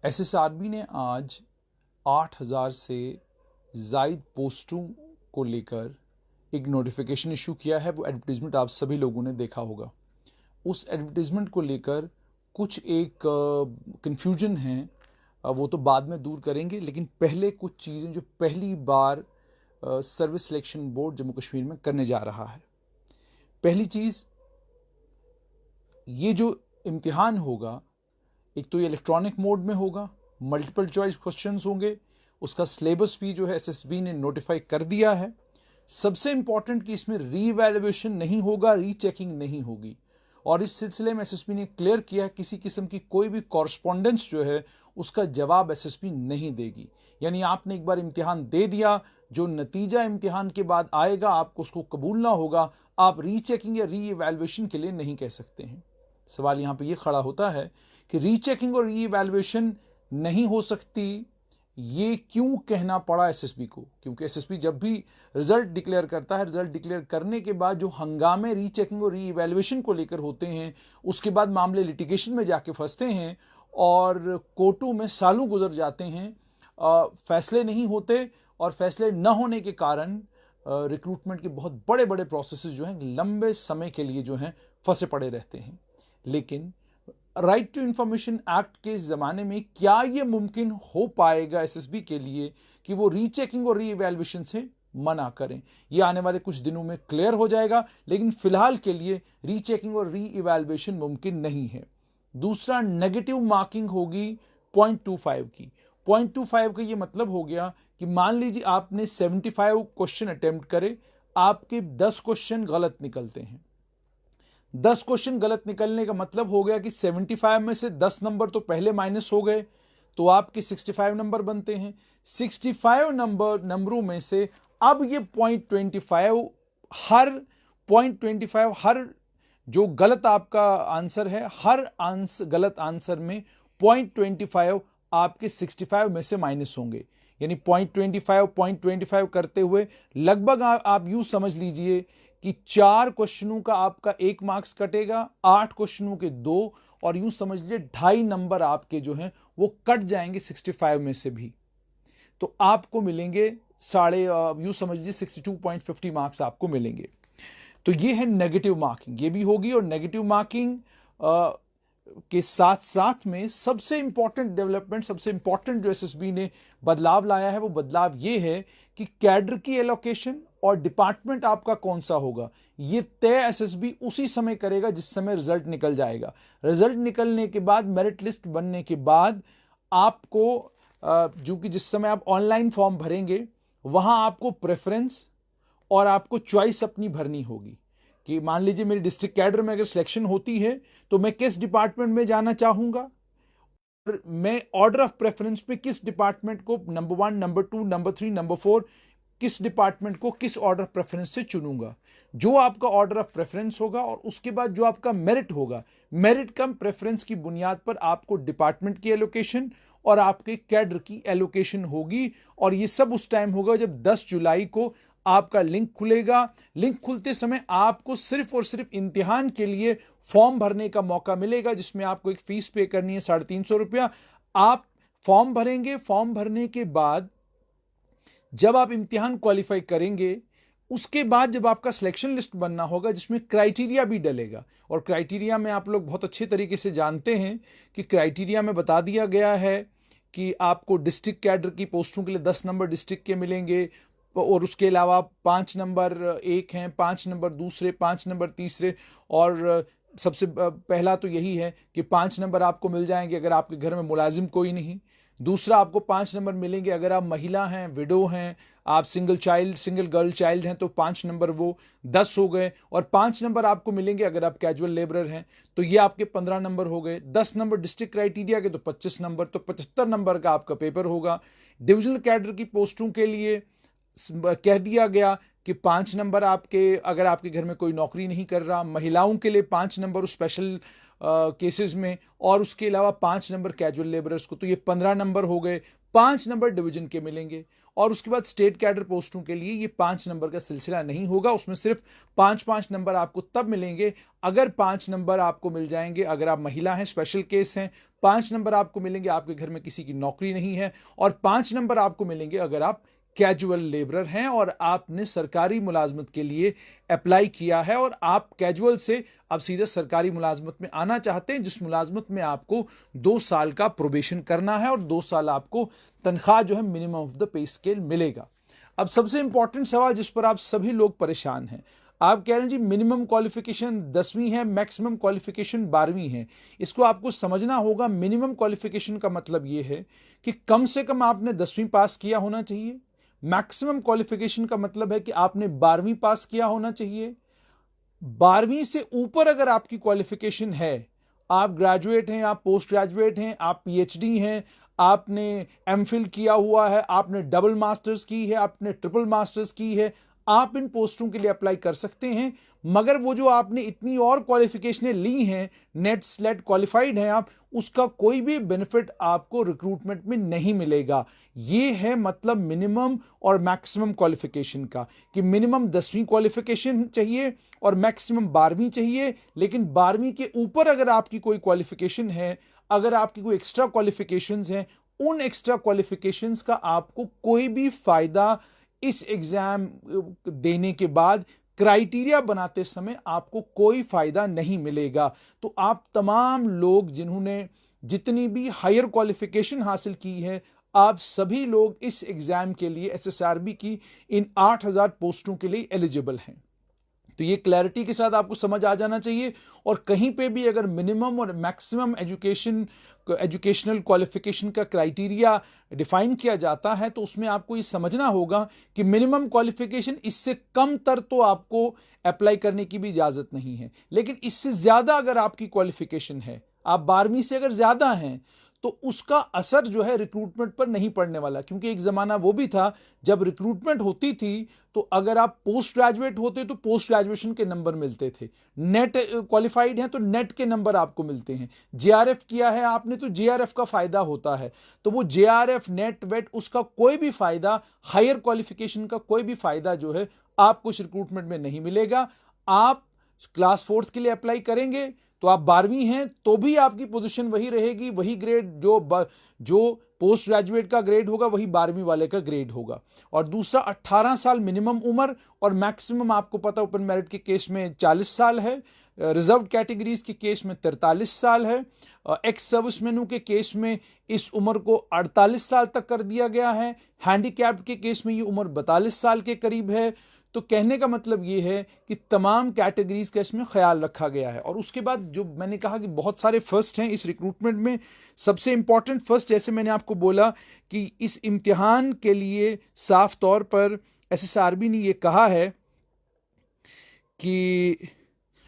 एसएसआरबी ने आज 8,000 से ज़ायद पोस्टों को लेकर एक नोटिफिकेशन इशू किया है। वो एडवर्टीज़मेंट आप सभी लोगों ने देखा होगा। उस एडवर्टीज़मेंट को लेकर कुछ एक कन्फ्यूजन है, वो तो बाद में दूर करेंगे, लेकिन पहले कुछ चीज़ें जो पहली बार service selection board Jammu Kashmir में करने जा रहा है। पहली चीज़, ये जो इम्तिहान होगा, एक तो ये इलेक्ट्रॉनिक मोड में होगा, मल्टीपल चॉइस क्वेश्चंस होंगे, उसका सिलेबस भी जो है एसएसबी ने नोटिफाई कर दिया है। सबसे इंपॉर्टेंट कि इसमें रीवैल्यूएशन नहीं होगा, रीचेकिंग नहीं होगी। और इस सिलसिले में एसएसबी ने क्लियर किया है किसी किस्म की कोई भी कॉरस्पॉन्डेंस जो है उसका जवाब एसएसबी नहीं देगी। यानी आपने एक बार इम्तिहान दे दिया, जो नतीजा इम्तिहान के बाद आएगा आपको उसको कबूलना होगा। आप रीचेकिंग या री इवैल्यूएशन के लिए नहीं कह सकते हैं। सवाल यहाँ पे ये खड़ा होता है कि रीचेकिंग और री इवैल्यूएशन नहीं हो सकती, ये क्यों कहना पड़ा एसएसबी को? क्योंकि एसएसबी जब भी रिजल्ट डिक्लेयर करता है, रिजल्ट डिक्लेयर करने के बाद जो हंगामे रीचेकिंग और री इवैल्यूएशन को लेकर होते हैं, उसके बाद मामले लिटिगेशन में जाके फंसते हैं और कोर्टों में सालों गुजर जाते हैं, फैसले नहीं होते और फैसले न होने के कारण रिक्रूटमेंट के बहुत बड़े बड़े प्रोसेसेस जो हैं लंबे समय के लिए जो हैं फंसे पड़े रहते हैं। लेकिन राइट टू इंफॉर्मेशन एक्ट के ज़माने में क्या यह मुमकिन हो पाएगा एसएसबी के लिए कि वो रीचेकिंग और री इवैल्यूएशन से मना करें? ये आने वाले कुछ दिनों में क्लियर हो जाएगा, लेकिन फिलहाल के लिए रीचेकिंग और री इवैल्यूएशन मुमकिन नहीं है। दूसरा, नेगेटिव मार्किंग होगी 0.25 की। 0.25 का ये मतलब हो गया कि मान लीजिए आपने 75 क्वेश्चन अटेम्प्ट करे, आपके 10 क्वेश्चन गलत निकलते हैं। 10 क्वेश्चन गलत निकलने का मतलब हो गया कि 75 में से 10 नंबर तो पहले माइनस हो गए, तो आपके 65 नंबर बनते हैं। 65 नंबरों में से अब ये 0.25 हर जो गलत आपका आंसर है, हर गलत आंसर में 0.25 आपके 65 में से माइनस होंगे। यानी 0.25 करते हुए लगभग आप यूं समझ लीजिए कि 4 क्वेश्चनों का आपका 1 मार्क्स कटेगा, 8 क्वेश्चनों के 2, और यूं समझ लीजिए 2.5 नंबर आपके जो हैं वो कट जाएंगे 65 में से भी। तो आपको मिलेंगे यूं समझ लीजिए 62.50 मार्क्स आपको मिलेंगे। तो ये है नेगेटिव मार्किंग, ये भी होगी। और नेगेटिव मार्किंग के साथ साथ में सबसे इंपॉर्टेंट डेवलपमेंट, सबसे इंपॉर्टेंट जो एसएसबी ने बदलाव लाया है, वो बदलाव ये है कि कैडर की एलोकेशन और डिपार्टमेंट आपका कौन सा होगा, ये तय एसएसबी उसी समय करेगा जिस समय रिजल्ट निकल जाएगा। रिजल्ट निकलने के बाद, मेरिट लिस्ट बनने के बाद आपको जो कि जिस समय आप ऑनलाइन फॉर्म भरेंगे वहां आपको प्रेफरेंस और आपको चॉइस अपनी भरनी होगी कि मान लीजिए मेरी डिस्ट्रिक्ट कैडर में अगर सिलेक्शन होती है तो मैं किस डिपार्टमेंट में जाना चाहूंगा, और मैं ऑर्डर ऑफ प्रेफरेंस पे किस डिपार्टमेंट को नंबर 1, नंबर 2, नंबर 3, नंबर 4, किस डिपार्टमेंट को किस ऑर्डर ऑफ प्रेफरेंस से चुनूंगा। जो आपका ऑर्डर ऑफ प्रेफरेंस होगा और उसके बाद जो आपका मेरिट होगा, मेरिट कम प्रेफरेंस की बुनियाद पर आपको डिपार्टमेंट की एलोकेशन और आपके कैडर की एलोकेशन होगी। और ये सब उस टाइम होगा जब 10 जुलाई को आपका लिंक खुलेगा। लिंक खुलते समय आपको सिर्फ और सिर्फ इम्तिहान के लिए फॉर्म भरने का मौका मिलेगा, जिसमें आपको एक फीस पे करनी है 350 रुपया। आप फॉर्म भरेंगे, फॉर्म भरने के बाद जब आप इम्तिहान क्वालिफाई करेंगे, उसके बाद जब आपका सिलेक्शन लिस्ट बनना होगा जिसमें क्राइटेरिया भी डलेगा, और क्राइटेरिया में आप लोग बहुत अच्छे तरीके से जानते हैं कि क्राइटेरिया में बता दिया गया है कि आपको डिस्ट्रिक्ट कैडर की पोस्टों के लिए 10 नंबर डिस्ट्रिक्ट के मिलेंगे, और उसके अलावा 5 नंबर एक हैं, 5 नंबर दूसरे, 5 नंबर तीसरे। और सबसे पहला तो यही है कि 5 नंबर आपको मिल जाएंगे अगर आपके घर में मुलाजिम कोई नहीं। दूसरा, आपको 5 नंबर मिलेंगे अगर आप महिला हैं, विडो हैं, आप सिंगल गर्ल चाइल्ड हैं, तो 5 नंबर वो 10 हो गए। और 5 नंबर आपको मिलेंगे अगर आप कैजुअल लेबरर हैं, तो ये आपके 15 नंबर हो गए। 10 नंबर डिस्ट्रिक्ट क्राइटेरिया के तो 25 नंबर, तो 75 नंबर का आपका पेपर होगा। डिविजनल कैडर की पोस्टों के लिए कह दिया गया कि 5 नंबर आपके, अगर आपके घर में कोई नौकरी नहीं कर रहा, महिलाओं के लिए 5 नंबर स्पेशल केसेस में, और उसके अलावा 5 नंबर कैजुअल लेबरर्स को, तो ये 15 नंबर हो गए। 5 नंबर डिवीजन के मिलेंगे। और उसके बाद स्टेट कैडर पोस्टों के लिए ये 5 नंबर का सिलसिला नहीं होगा, उसमें सिर्फ 5-5 नंबर आपको तब मिलेंगे अगर 5 नंबर आपको मिल जाएंगे अगर आप महिला हैं, स्पेशल केस हैं, 5 नंबर आपको मिलेंगे आपके घर में किसी की नौकरी नहीं है, और 5 नंबर आपको मिलेंगे अगर आप कैजुअल लेबरर हैं और आपने सरकारी मुलाजमत के लिए अप्लाई किया है और आप कैजुअल से अब सीधे सरकारी मुलाजमत में आना चाहते हैं, जिस मुलाजमत में आपको 2 साल का प्रोबेशन करना है और 2 साल आपको तनख्वाह जो है minimum of the pay scale मिलेगा। अब सबसे इंपॉर्टेंट सवाल जिस पर आप सभी लोग परेशान हैं, आप कह रहे हैं जी मिनिमम क्वालिफिकेशन 10वीं है, मैक्सिमम क्वालिफिकेशन 12वीं है। इसको आपको समझना होगा। मिनिमम क्वालिफिकेशन का मतलब यह है कि कम से कम आपने 10वीं पास किया होना चाहिए। मैक्सिमम क्वालिफिकेशन का मतलब है कि आपने 12वीं पास किया होना चाहिए। 12वीं से ऊपर अगर आपकी क्वालिफिकेशन है, आप ग्रेजुएट हैं, आप पोस्ट ग्रेजुएट हैं, आप पीएचडी हैं, आपने एमफिल किया हुआ है, आपने डबल मास्टर्स की है, आपने ट्रिपल मास्टर्स की है, आप इन पोस्टों के लिए अप्लाई कर सकते हैं। मगर वो जो आपने इतनी और क्वालिफिकेशनें ली हैं, नेट स्लेट क्वालिफाइड हैं आप, उसका कोई भी बेनिफिट आपको रिक्रूटमेंट में नहीं मिलेगा। ये है मतलब मिनिमम और मैक्सिमम क्वालिफिकेशन का, कि मिनिमम 10वीं क्वालिफिकेशन चाहिए और मैक्सिमम 12वीं चाहिए। लेकिन 12वीं के ऊपर अगर आपकी कोई क्वालिफिकेशन है, अगर आपकी कोई एक्स्ट्रा क्वालिफिकेशंस हैं, उन एक्स्ट्रा क्वालिफिकेशंस का आपको कोई भी फायदा इस एग्जाम देने के बाद क्राइटेरिया बनाते समय आपको कोई फायदा नहीं मिलेगा। तो आप तमाम लोग जिन्होंने जितनी भी हायर क्वालिफिकेशन हासिल की है, आप सभी लोग इस एग्जाम के लिए एसएसआरबी की इन 8000 पोस्टों के लिए एलिजिबल हैं। तो ये क्लैरिटी के साथ आपको समझ आ जाना चाहिए। और कहीं पे भी अगर मिनिमम और मैक्सिमम एजुकेशनल क्वालिफिकेशन का क्राइटेरिया डिफाइन किया जाता है, तो उसमें आपको ये समझना होगा कि मिनिमम क्वालिफिकेशन इससे कम तर तो आपको अप्लाई करने की भी इजाजत नहीं है। लेकिन इससे ज्यादा अगर आपकी क्वालिफिकेशन है, आप 12वीं से अगर ज्यादा हैं, तो उसका असर जो है रिक्रूटमेंट पर नहीं पड़ने वाला। क्योंकि एक जमाना वो भी था जब रिक्रूटमेंट होती थी तो अगर आप पोस्ट ग्रेजुएट होते तो पोस्ट ग्रेजुएशन के नंबर मिलते थे, नेट क्वालिफाइड हैं तो नेट के नंबर आपको मिलते हैं, जेआरएफ किया है आपने तो जेआरएफ का फायदा होता है। तो वो जेआरएफ नेट वेट उसका कोई भी फायदा, हायर क्वालिफिकेशन का कोई भी फायदा जो है आपको इस रिक्रूटमेंट में नहीं मिलेगा। आप क्लास 4th के लिए अप्लाई करेंगे तो आप 12वीं हैं तो भी आपकी पोजीशन वही रहेगी, वही ग्रेड जो पोस्ट ग्रेजुएट का ग्रेड होगा वही 12वीं वाले का ग्रेड होगा। और दूसरा 18 साल मिनिमम उम्र और मैक्सिमम आपको पता ओपन मेरिट के केस में 40 साल है, रिजर्व कैटेगरीज के केस में 43 साल है, एक्स सर्विसमैनों के केस में इस उम्र को 48 साल तक कर दिया गया है, हैंडीकैप्ड के केस में ये उम्र 42 साल के करीब है। तो कहने का मतलब ये है कि तमाम कैटेगरीज का इसमें ख्याल रखा गया है। और उसके बाद जो मैंने कहा कि बहुत सारे फर्स्ट हैं इस रिक्रूटमेंट में, सबसे इंपॉर्टेंट फर्स्ट जैसे मैंने आपको बोला कि इस इम्तिहान के लिए साफ तौर पर एसएसआरबी ने ये कहा है कि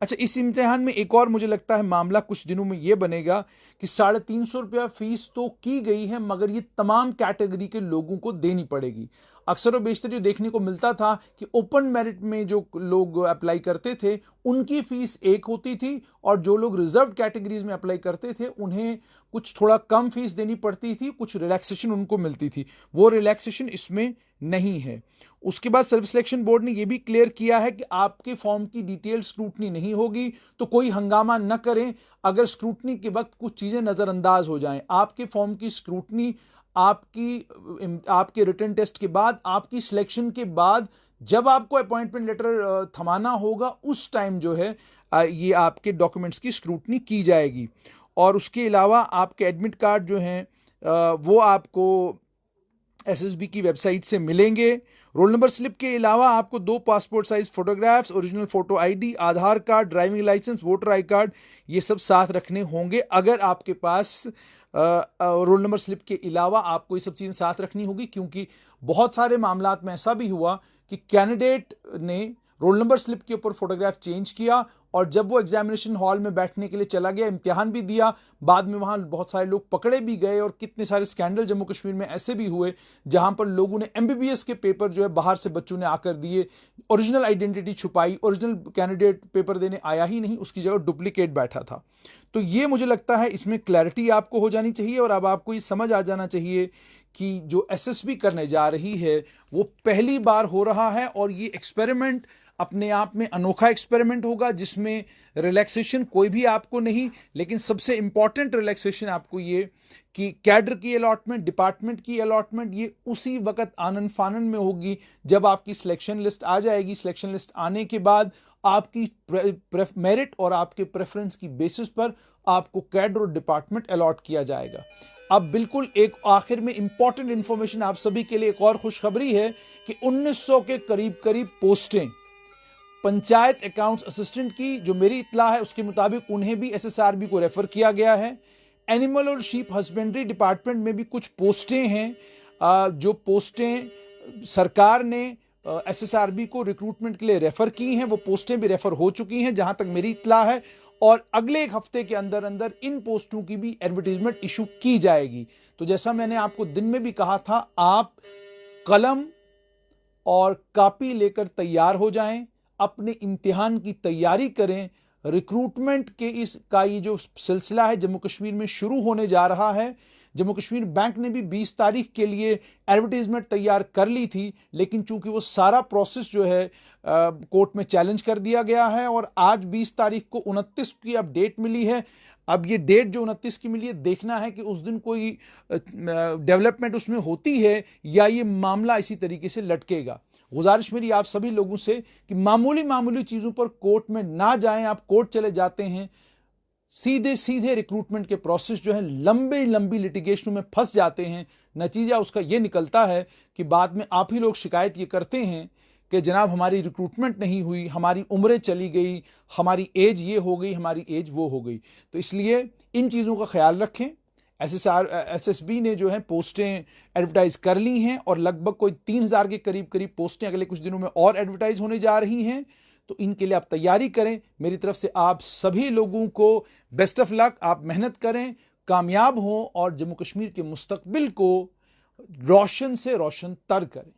अच्छा, इस इम्तिहान में एक और मुझे लगता है मामला कुछ दिनों में यह बनेगा कि 350 रुपया फीस तो की गई है मगर ये तमाम कैटेगरी के लोगों को देनी पड़ेगी। अक्सर और बेशतर जो देखने को मिलता था कि ओपन मेरिट में जो लोग अप्लाई करते थे उनकी फीस एक होती थी और जो लोग रिजर्व कैटेगरीज में अप्लाई करते थे उन्हें कुछ थोड़ा कम फीस देनी पड़ती थी, कुछ रिलैक्सेशन उनको मिलती थी। वो रिलैक्सेशन इसमें नहीं है। उसके बाद सर्विस सिलेक्शन बोर्ड ने यह भी क्लियर किया है कि आपके फॉर्म की डिटेल स्क्रूटनी नहीं होगी, तो कोई हंगामा न करें अगर स्क्रूटनी के वक्त कुछ चीजें नजरअंदाज हो जाएं। आपके फॉर्म की स्क्रूटनी आपके रिटन टेस्ट के बाद, आपकी सिलेक्शन के बाद, जब आपको अपॉइंटमेंट लेटर थमाना होगा उस टाइम जो है ये आपके डॉक्यूमेंट्स की स्क्रूटनी की जाएगी। और उसके अलावा आपके एडमिट कार्ड जो हैं वो आपको एसएसबी की वेबसाइट से मिलेंगे। रोल नंबर स्लिप के अलावा आपको 2 passport size photographs, original photo ID, Aadhaar card, driving licence, voter I card, ये सब साथ रखने होंगे। अगर आपके पास रोल नंबर स्लिप के अलावा आपको ये सब चीजें साथ रखनी होगी, क्योंकि बहुत सारे मामलात में ऐसा भी हुआ कि कैंडिडेट ने रोल नंबर स्लिप के ऊपर फोटोग्राफ चेंज किया और जब वो एग्जामिनेशन हॉल में बैठने के लिए चला गया, इम्तिहान भी दिया, बाद में वहां बहुत सारे लोग पकड़े भी गए। और कितने सारे स्कैंडल जम्मू कश्मीर में ऐसे भी हुए जहां पर लोगों ने एमबीबीएस के पेपर जो है बाहर से बच्चों ने आकर दिए, ओरिजिनल आइडेंटिटी छुपाई, ओरिजिनल कैंडिडेट पेपर देने आया ही नहीं, उसकी जगह डुप्लीकेट बैठा था। तो ये मुझे लगता है इसमें क्लैरिटी आपको हो जानी चाहिए और अब आपको ये समझ आ जाना चाहिए कि जो एसएसबी करने जा रही है वो पहली बार हो रहा है और ये एक्सपेरिमेंट अपने आप में अनोखा एक्सपेरिमेंट होगा जिसमें रिलैक्सेशन कोई भी आपको नहीं, लेकिन सबसे इंपॉर्टेंट रिलैक्सेशन आपको ये कि कैडर की अलॉटमेंट, डिपार्टमेंट की अलॉटमेंट ये उसी वक्त आनन फानन में होगी जब आपकी सिलेक्शन लिस्ट आ जाएगी। सिलेक्शन लिस्ट आने के बाद आपकी मेरिट और आपके प्रेफरेंस की बेसिस पर आपको कैडर और डिपार्टमेंट अलॉट किया जाएगा। अब बिल्कुल एक आखिर में इंपॉर्टेंट इंफॉर्मेशन आप सभी के लिए, एक और खुशखबरी है कि 1900 के करीब करीब पोस्टें पंचायत अकाउंट्स असिस्टेंट की, जो मेरी इत्तला है उसके मुताबिक उन्हें भी एसएसआरबी को रेफर किया गया है। एनिमल और शीप हस्बेंड्री डिपार्टमेंट में भी कुछ पोस्टें हैं जो पोस्टें सरकार ने एसएसआरबी को रिक्रूटमेंट के लिए रेफर की हैं, वो पोस्टें भी रेफर हो चुकी हैं जहां तक मेरी इत्तला है, और अगले एक हफ्ते के अंदर अंदर इन पोस्टों की भी एडवर्टीजमेंट इशू की जाएगी। तो जैसा मैंने आपको दिन में भी कहा था, आप कलम और कॉपी लेकर तैयार हो जाएं, अपने इम्तिहान की तैयारी करें। रिक्रूटमेंट के इसका ये जो सिलसिला है जम्मू कश्मीर में शुरू होने जा रहा है। जम्मू कश्मीर बैंक ने भी 20 तारीख के लिए एडवर्टीजमेंट तैयार कर ली थी, लेकिन चूंकि वो सारा प्रोसेस जो है कोर्ट में चैलेंज कर दिया गया है और आज 20 तारीख को 29 की अब डेट मिली है। अब ये डेट जो 29 की मिली है, देखना है कि उस दिन कोई डेवलपमेंट उसमें होती है या ये मामला इसी तरीके से लटकेगा। गुजारिश मेरी आप सभी लोगों से कि मामूली चीज़ों पर कोर्ट में ना जाएं। आप कोर्ट चले जाते हैं, सीधे रिक्रूटमेंट के प्रोसेस जो है लंबी लिटिगेशन में फंस जाते हैं। नतीजा उसका ये निकलता है कि बाद में आप ही लोग शिकायत ये करते हैं कि जनाब हमारी रिक्रूटमेंट नहीं हुई, हमारी उम्रें चली गई, हमारी एज ये हो गई, हमारी एज वो हो गई। तो इसलिए इन चीज़ों का ख्याल रखें। एसएसबी ने जो है पोस्टें एडवर्टाइज कर ली हैं और लगभग कोई 3000 के करीब पोस्टें अगले कुछ दिनों में और एडवर्टाइज होने जा रही हैं। तो इनके लिए आप तैयारी करें। मेरी तरफ से आप सभी लोगों को बेस्ट ऑफ लक। आप मेहनत करें, कामयाब हों और जम्मू कश्मीर के मुस्तकबिल को रोशन से रोशन तर करें।